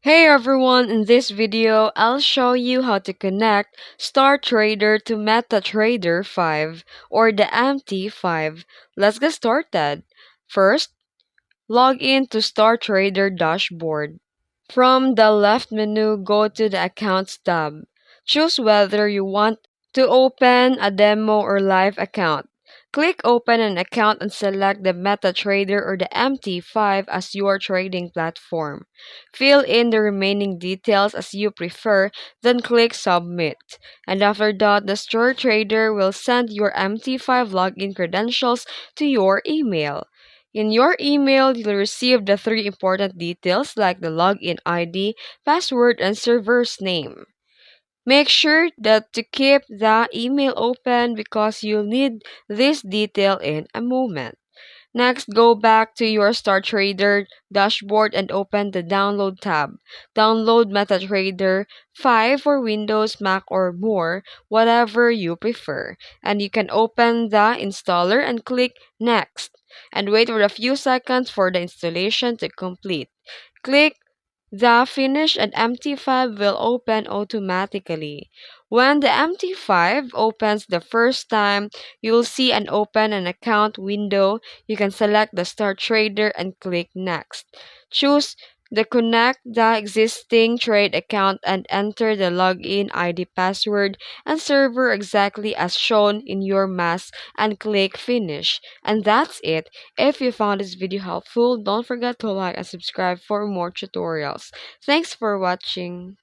Hey everyone, in this video, I'll show you how to connect StarTrader to MetaTrader 5 or the MT5. Let's get started. First, log in to StarTrader dashboard. From the left menu, go to the Accounts tab. Choose whether you want to open a demo or live account. Click Open an account and select the MetaTrader or the MT5 as your trading platform. Fill in the remaining details as you prefer, then click Submit. And after that, the StarTrader will send your MT5 login credentials to your email. In your email, you'll receive the three important details like the login ID, password, and server's name. Make sure that to keep the email open because you'll need this detail in a moment. Next, go back to your StarTrader dashboard and open the Download tab. Download MetaTrader 5 for Windows, Mac, or more, whatever you prefer. And you can open the installer and click Next. And wait for a few seconds for the installation to complete. Click the Finish and MT5 will open automatically. When the MT5 opens the first time, you'll see an Open an Account window. You can select the Start Trader and click Next. Choose the Connect the existing trade account and enter the login ID, password, and server exactly as shown in your mask and click Finish. And that's it. If you found this video helpful, don't forget to like and subscribe for more tutorials. Thanks for watching.